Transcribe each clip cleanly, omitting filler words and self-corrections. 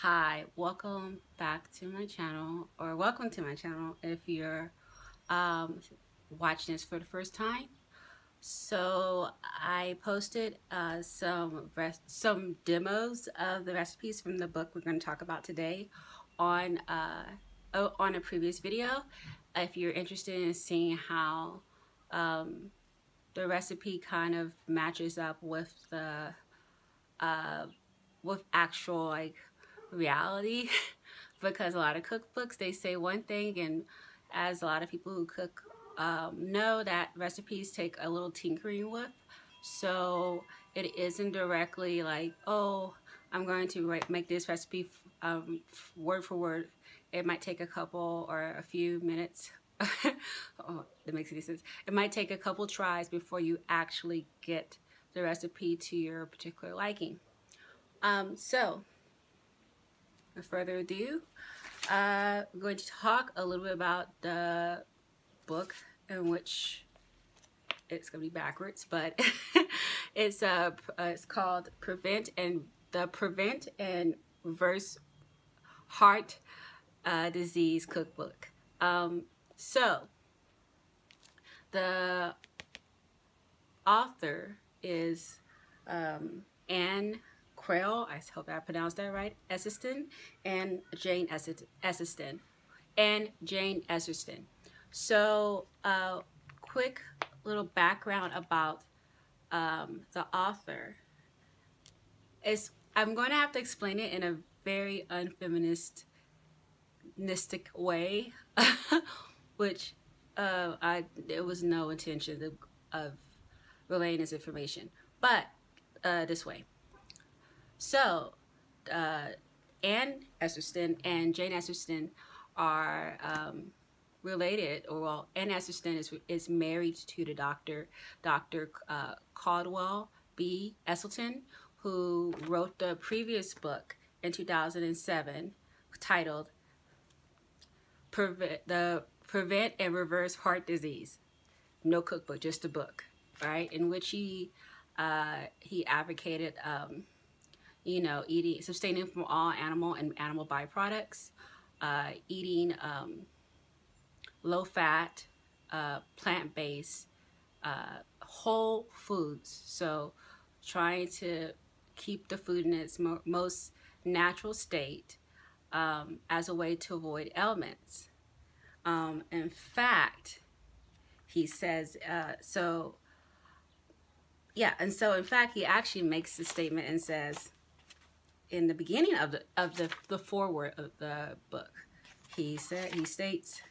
Hi, welcome back to my channel, or welcome to my channel if you're um, watching this for the first time. So I posted some demos of the recipes from the book we're going to talk about today on on a previous video. If you're interested in seeing how um, the recipe kind of matches up uh, with actual reality, because a lot of cookbooks, they say one thing, and as a lot of people who cook know, that recipes take a little tinkering with. So it isn't directly like, oh, I'm going to make this recipe word for word. It might take a couple or a few minutes. Oh, that makes any sense. It might take a couple tries before you actually get the recipe to your particular liking. So without further ado, we're going to talk a little bit about the book, in which it's going to be backwards, but it's called Prevent and Reverse Heart Disease Cookbook. So the author is Crile, I hope I pronounced that right, Esselstyn, and Jane Esselstyn. So, quick little background about the author is, I'm going to have to explain it in a very unfeminististic way, which there was no intention of relaying this information, but this way. So, Anne Esselstyn and Jane Esselstyn are related, or well, Anne Esselstyn is married to the Dr. Caldwell B. Esselstyn, who wrote the previous book in 2007 titled Prevent and Reverse Heart Disease. No cookbook, just a book, right? In which he advocated eating, abstaining from all animal and animal byproducts, eating low-fat, plant-based, whole foods. So trying to keep the food in its most natural state as a way to avoid ailments. In fact, he says, in fact, he actually makes the statement and says, in the beginning of the foreword of the book, he states,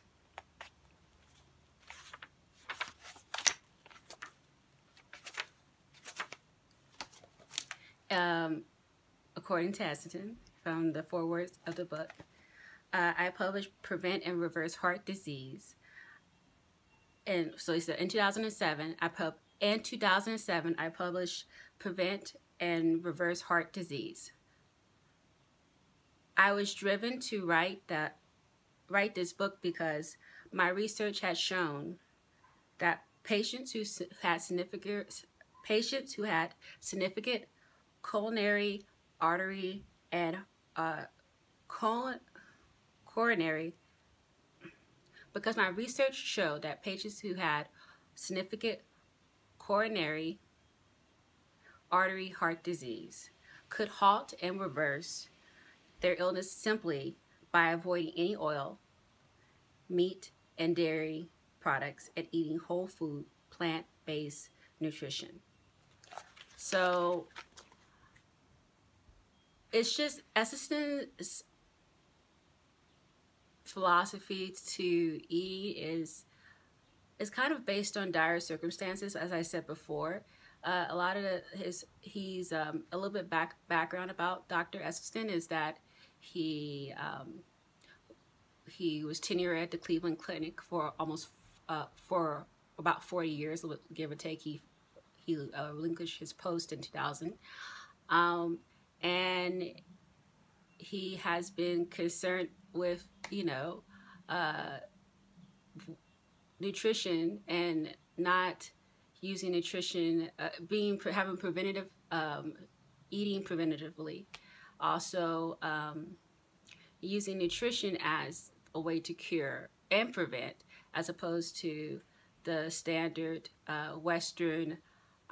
according to Esselstyn, from the forewords of the book, I published Prevent and Reverse Heart Disease. And so he said, in 2007, I published Prevent and Reverse Heart Disease. I was driven to write this book because my research had shown that patients who had significant coronary artery and coronary, because my research showed that patients who had significant coronary artery heart disease could halt and reverse their illness simply by avoiding any oil, meat, and dairy products, and eating whole food, plant-based nutrition. So it's just Esselstyn's philosophy to eat is kind of based on dire circumstances, as I said before. A lot of he's a little bit background about Dr. Esselstyn is that he was tenured at the Cleveland Clinic for for about 40 years, give or take. He relinquished his post in 2000, and he has been concerned with nutrition and not using nutrition, having preventative eating preventatively, Also, using nutrition as a way to cure and prevent, as opposed to the standard Western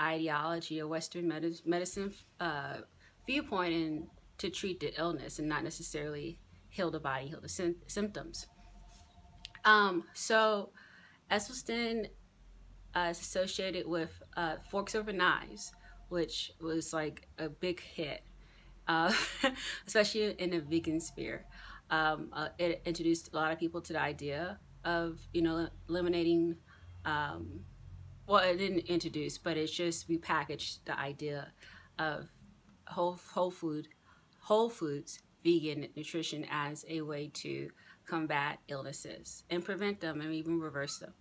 ideology or Western medicine viewpoint, and to treat the illness and not necessarily heal the body, heal the symptoms. So Esselstyn is associated with Forks Over Knives, which was like a big hit, uh, especially in the vegan sphere. It introduced a lot of people to the idea of, you know, eliminating, well, it didn't introduce, but it's just repackaged the idea of whole foods vegan nutrition as a way to combat illnesses and prevent them and even reverse them.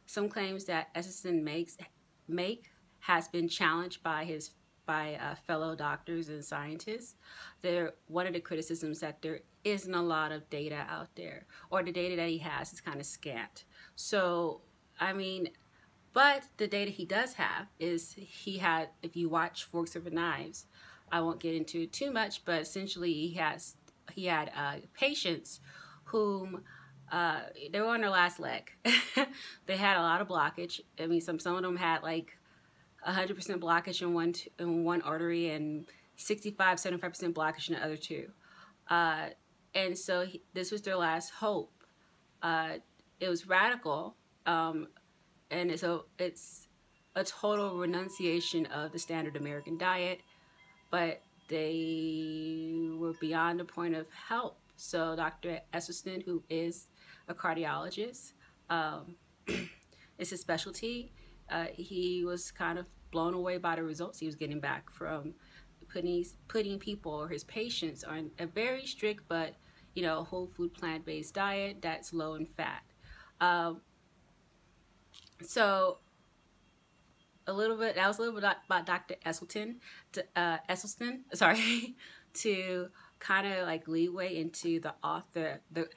Some claims that Esselstyn make has been challenged by fellow doctors and scientists. One of the criticisms that there isn't a lot of data out there, or the data that he has is kind of scant. So, I mean, but the data he does have is if you watch Forks Over Knives, I won't get into it too much, but essentially he had patients whom they were on their last leg. They had a lot of blockage. I mean, some of them had like 100% blockage in one artery and 65-75% blockage in the other two. And so this was their last hope. It was radical, and so it's a total renunciation of the standard American diet, but they were beyond the point of help. So Dr. Esselstyn, who is a cardiologist, it's his specialty. He was kind of blown away by the results he was getting back from putting people or his patients on a very strict but, you know, whole food plant-based diet that's low in fat. So that was a little bit about Dr. Esselstyn, sorry, to kind of like leeway into the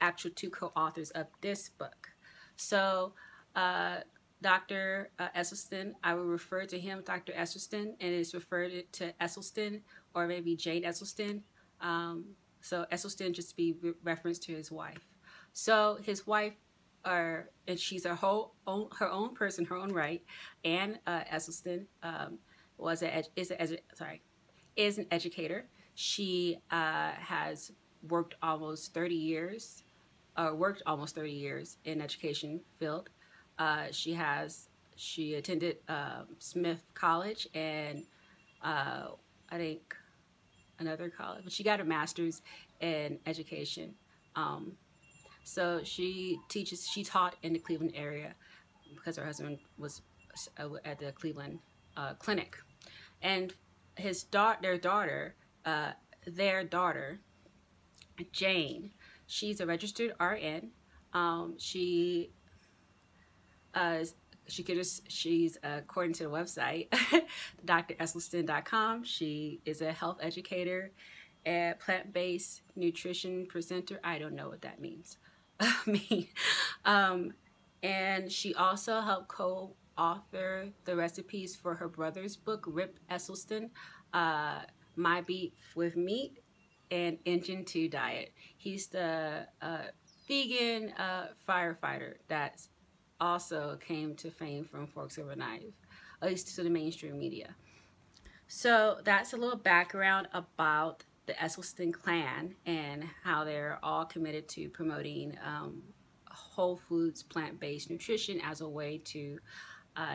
actual two co-authors of this book. So Dr. Esselstyn, I will refer to him, Dr. Esselstyn, and it's referred to Esselstyn or maybe Jane Esselstyn. So Esselstyn just to be referenced to his wife. So his wife, and she's her own person, her own right. Anne Esselstyn is an educator. She has worked almost 30 years in education field. She attended Smith College and I think another college, but she got a master's in education. So she taught in the Cleveland area because her husband was at the Cleveland clinic. And their daughter, Jane, she's a registered RN. She's according to the website, dresselstyn.com. She is a health educator and plant-based nutrition presenter. I don't know what that means. And she also helped co-author the recipes for her brother's book, Rip Esselstyn, My Beef with Meat and Engine 2 Diet. He's the vegan firefighter that also came to fame from Forks Over Knives, at least to the mainstream media. So that's a little background about the Esselstyn clan and how they're all committed to promoting whole foods, plant-based nutrition as a way to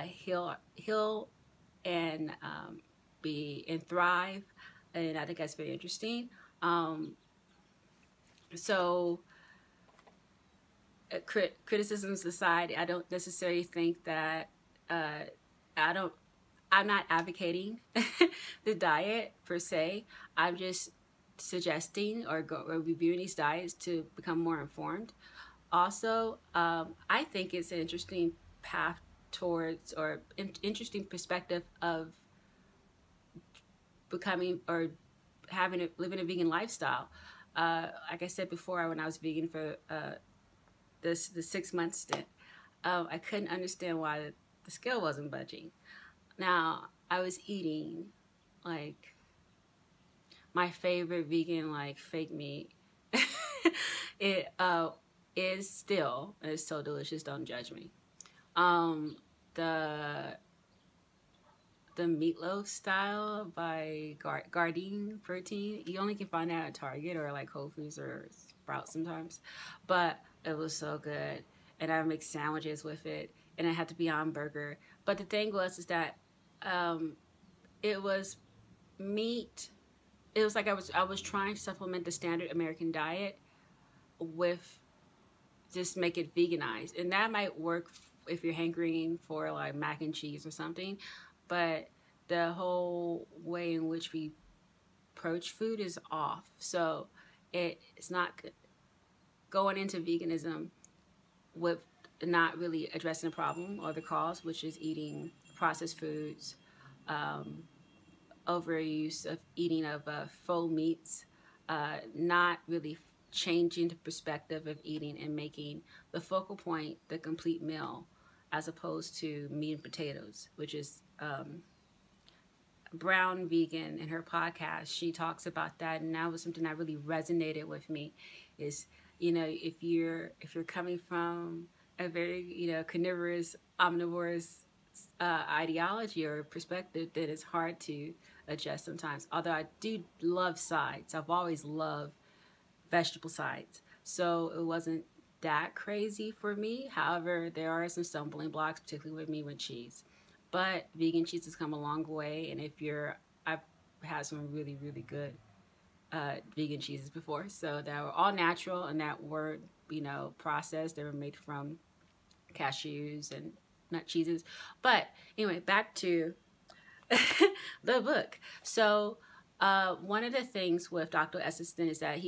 heal and thrive. And I think that's very interesting. So criticisms aside, I don't necessarily think that I'm not advocating the diet per se. I'm just suggesting or reviewing these diets to become more informed. Also, I think it's an interesting path towards, or interesting perspective of becoming or living a vegan lifestyle. Like I said before, when I was vegan for the 6-month stint, I couldn't understand why the scale wasn't budging. Now, I was eating like my favorite vegan like fake meat. It is still, it's so delicious, don't judge me. The meatloaf style by Gardein Protein, you only can find that at Target or like Whole Foods or Sprouts sometimes, but it was so good. And I make sandwiches with it, and it had to be on burger. But the thing was is that it was meat. It was like I was trying to supplement the standard American diet with just make it veganized, and that might work if you're hankering for like mac and cheese or something. But the whole way in which we approach food is off. So it's not going into veganism with not really addressing the problem or the cause, which is eating processed foods, overuse of eating of faux meats, not really changing the perspective of eating and making the focal point the complete meal, as opposed to meat and potatoes, which is Brown Vegan in her podcast. She talks about that, and that was something that really resonated with me. Is, you know, if you're coming from a very, you know, carnivorous, omnivorous ideology or perspective, then it's hard to adjust sometimes. Although I do love sides, I've always loved vegetable sides, so it wasn't that crazy for me. However, there are some stumbling blocks, particularly with me with cheese. But vegan cheese has come a long way, and I've had some really, really good vegan cheeses before, so that were all natural and that were, you know, processed. They were made from cashews and nut cheeses. But anyway, back to the book. So one of the things with Dr. Esselstyn is that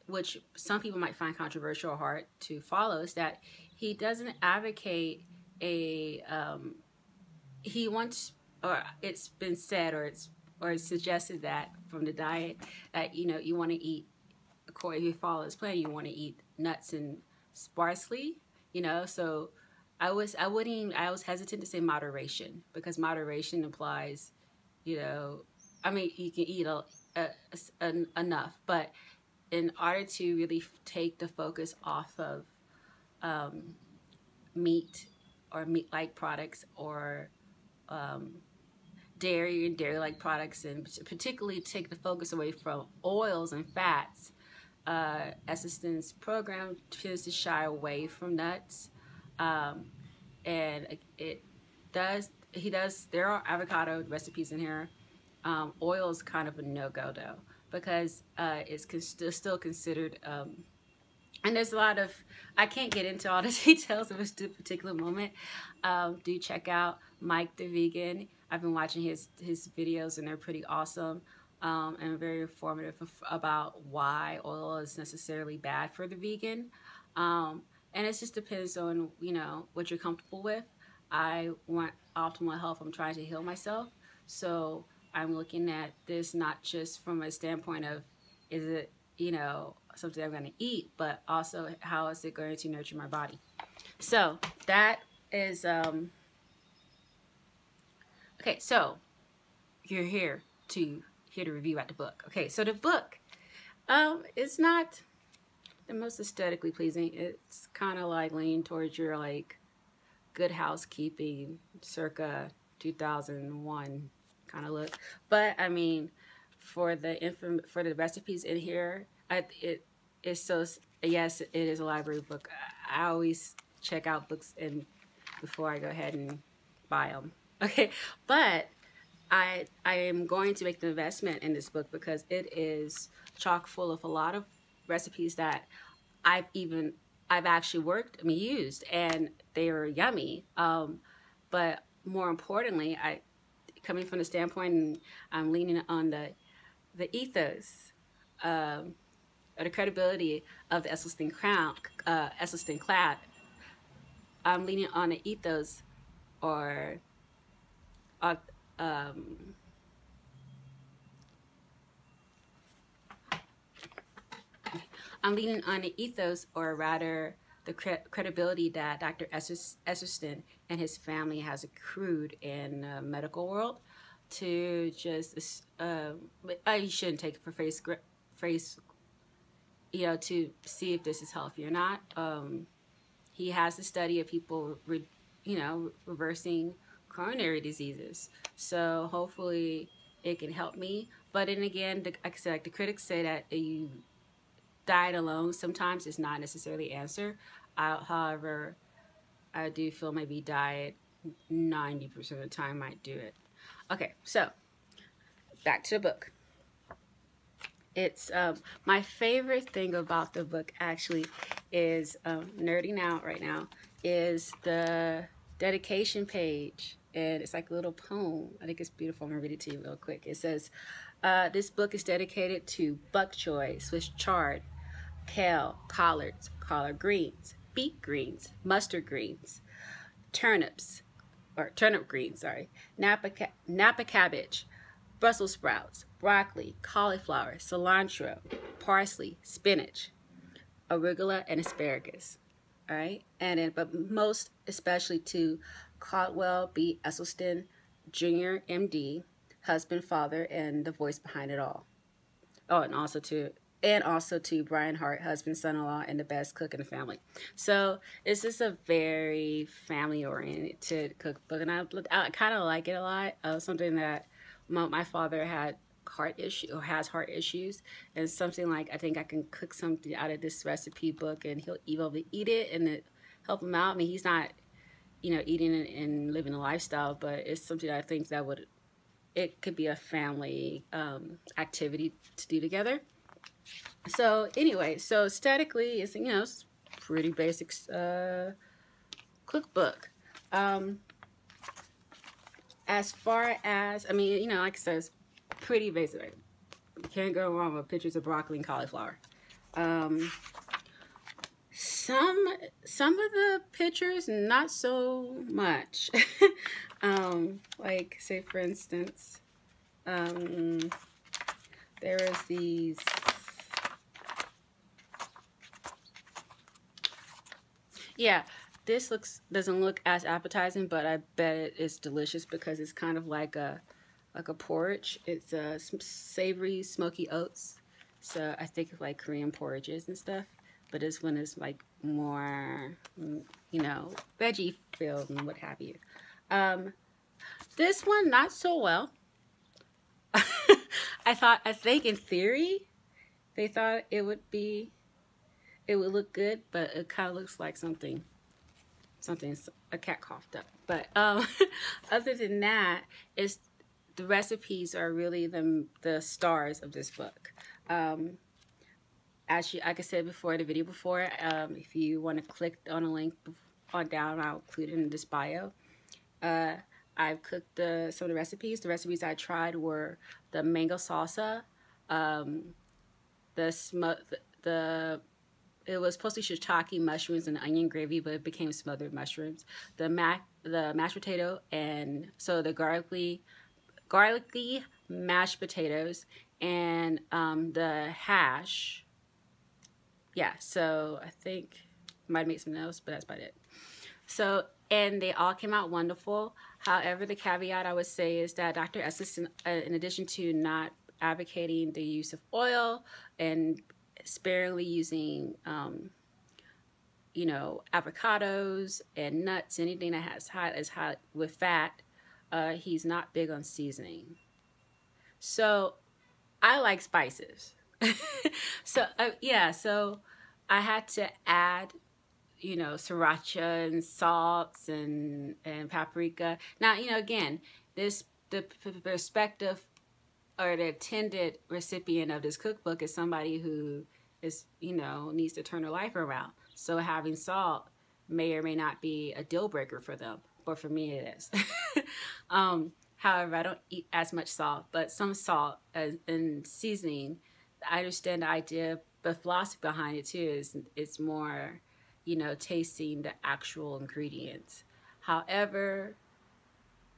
which some people might find controversial or hard to follow, is that he doesn't advocate he wants, or it's been said, or it's suggested that from the diet that, you know, you want to eat, according if you follow his plan, you want to eat nuts and sparsely, you know. So I was hesitant to say moderation, because moderation implies, you know, I mean, you can eat enough, but in order to really take the focus off of meat or meat-like products, or dairy and dairy-like products, and particularly take the focus away from oils and fats, Esselstyn's program tends to shy away from nuts, and there are avocado recipes in here. Oil is kind of a no-go though, because it's still considered, and there's a lot of, I can't get into all the details of this particular moment. Do check out Mike the Vegan. I've been watching his videos, and they're pretty awesome, and very informative about why oil is necessarily bad for the vegan. And it just depends on, you know, what you're comfortable with. I want optimal health. I'm trying to heal myself, so I'm looking at this not just from a standpoint of, is it, you know, something I'm going to eat, but also how is it going to nurture my body. So that is okay. So you're here to hear the review at the book. Okay, so the book it's not the most aesthetically pleasing. It's kind of like leaning towards your like Good Housekeeping circa 2001 kind of look. But I mean, for the recipes in here, it is so, yes, it is a library book. I always check out books before I go ahead and buy them. Okay, but I am going to make the investment in this book because it is chock full of a lot of recipes that I've actually used, and they are yummy. But more importantly, coming from the standpoint, and I'm leaning on the ethos, or the credibility of the Esselstyn clad. I'm leaning on the ethos, or I'm leaning on the ethos, or rather the credibility that Dr. Esselstyn and his family has accrued in the medical world. to just you shouldn't take it for face, you know, to see if this is healthy or not. He has the study of people, you know, reversing coronary diseases. So hopefully it can help me. But then again, like I said, like the critics say that you diet alone sometimes is not necessarily the answer. However, I do feel maybe diet 90% of the time might do it. Okay, so back to the book. It's my favorite thing about the book actually is nerding out right now is the dedication page, and it's like a little poem. I think it's beautiful. I'm gonna read it to you real quick. It says, "This book is dedicated to bok choy, Swiss chard, kale, collards, collard greens, beet greens, mustard greens, turnips, or turnip greens, sorry, Napa cabbage, Brussels sprouts, broccoli, cauliflower, cilantro, parsley, spinach, arugula, and asparagus." All right, and then, but most especially to Caldwell B. Esselstyn, Jr., MD, husband, father, and the voice behind it all. Oh, and also to Brian Hart, husband, son-in-law, and the best cook in the family. So this is a very family-oriented cookbook, and I kind of like it a lot. Something that my father had has heart issues, and something like I think I can cook something out of this recipe book, and he'll be able to eat it and it help him out. I mean, he's not, you know, eating and living a lifestyle, but it's something that I think that it could be a family activity to do together. So anyway, so aesthetically, it's, you know, it's pretty basic cookbook. As far as, I mean, you know, like I said, it's pretty basic. Right? You can't go wrong with pictures of broccoli and cauliflower. Some of the pictures, not so much. Like, say for instance, there is these. Yeah, this doesn't look as appetizing, but I bet it is delicious because it's kind of like a porridge. It's some savory, smoky oats. So I think of like Korean porridges and stuff. But this one is like more, you know, veggie filled and what have you. This one not so well. I think in theory, they thought it would look good, but it kind of looks like something a cat coughed up. But other than that, the recipes are really the stars of this book. Actually, like I said before, the video before, if you want to click on a link on down, I'll include it in this bio. I've cooked some of the recipes. The recipes I tried were the mango salsa, it was supposed to be shiitake mushrooms and onion gravy, but it became smothered mushrooms. The mashed potato, and so the garlicky mashed potatoes, and the hash. Yeah, so I think I might make something else, but that's about it. So, and they all came out wonderful. However, the caveat I would say is that Dr. Esselstyn, in addition to not advocating the use of oil and sparingly using, you know, avocados and nuts, anything that is high with fat, he's not big on seasoning. So I like spices. So yeah, so I had to add, you know, sriracha and salts and paprika. Now, you know, again, the perspective or the intended recipient of this cookbook is somebody who is, you know, needs to turn their life around. So having salt may or may not be a deal breaker for them, but for me it is. However, I don't eat as much salt, but some salt and seasoning. I understand the idea, but philosophy behind it too is it's more, you know, tasting the actual ingredients. However,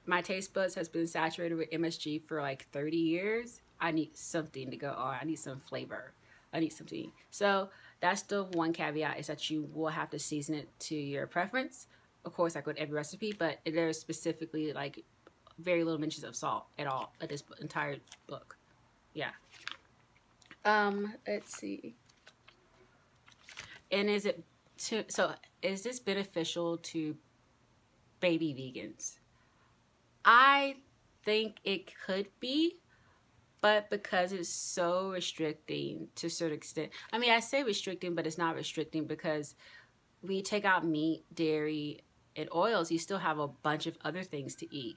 my taste buds has been saturated with MSG for like 30 years. I need something to go on. I need some flavor. I need something. So that's the one caveat, is that you will have to season it to your preference. Of course, like with every recipe, but there's specifically like very little mentions of salt at all at this entire book. Yeah. Let's see. And is this beneficial to baby vegans? I think it could be, but because it's so restricting to a certain extent. I mean, I say restricting, but it's not restricting, because when you take out meat, dairy, and oils, you still have a bunch of other things to eat.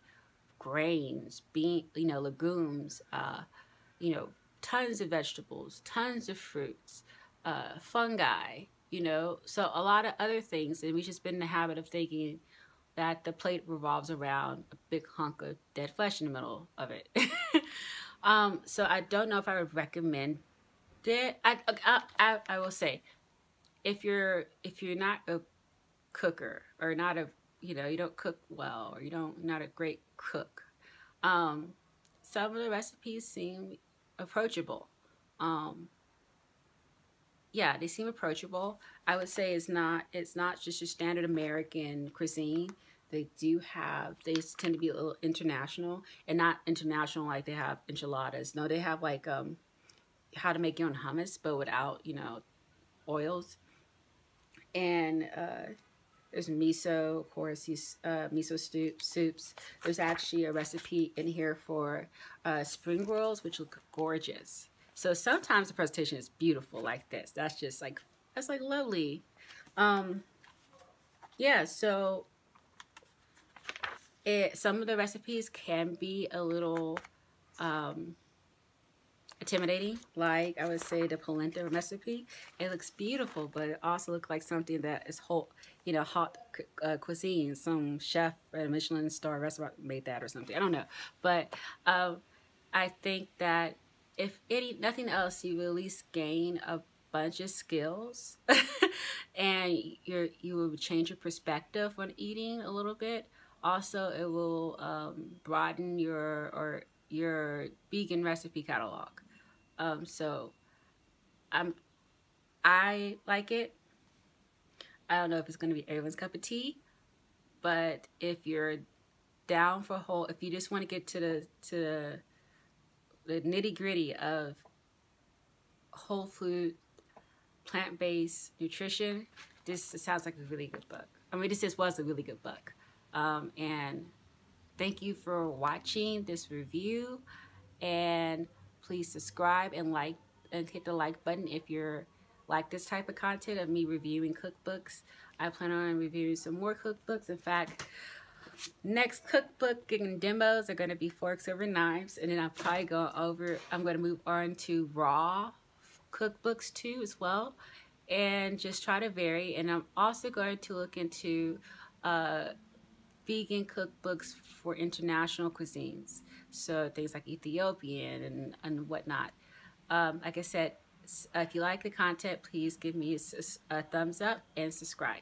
Grains, legumes, tons of vegetables, tons of fruits, fungi, so a lot of other things. And we've just been in the habit of thinking that the plate revolves around a big hunk of dead flesh in the middle of it. So I don't know if I would recommend it. I will say, if you're not a cooker, or not a, you don't cook well, or not a great cook, some of the recipes seem approachable. Yeah, they seem approachable. I would say it's not just your standard American cuisine. They tend to be a little international, and not international like they have enchiladas. No, they have like how to make your own hummus, but without, oils. And there's miso, of course, these miso soups. There's actually a recipe in here for spring rolls, which look gorgeous. So sometimes the presentation is beautiful like this. That's like lovely. Yeah, so some of the recipes can be a little intimidating. Like, I would say the polenta recipe, it looks beautiful, but it also looks like something that is hot cuisine. Some chef at a Michelin star restaurant made that or something. I don't know, but I think that if nothing else, you will at least gain a bunch of skills, and you will change your perspective on eating a little bit. Also, it will broaden your vegan recipe catalog. So I like it. I don't know if it's going to be everyone's cup of tea, but if you're down for if you just want to get to the nitty gritty of whole food, plant-based nutrition, this sounds like a really good book. I mean, this was a really good book. And thank you for watching this review, and please subscribe and like, and hit the like button if you're like this type of content of me reviewing cookbooks. I plan on reviewing some more cookbooks. In fact, next cookbook and demos are going to be forks over knives, and then I'm probably I'm going to move on to raw cookbooks too as well, and just try to vary. And I'm also going to look into vegan cookbooks for international cuisines, so things like Ethiopian and whatnot. Like I said, if you like the content, please give me a thumbs up and subscribe.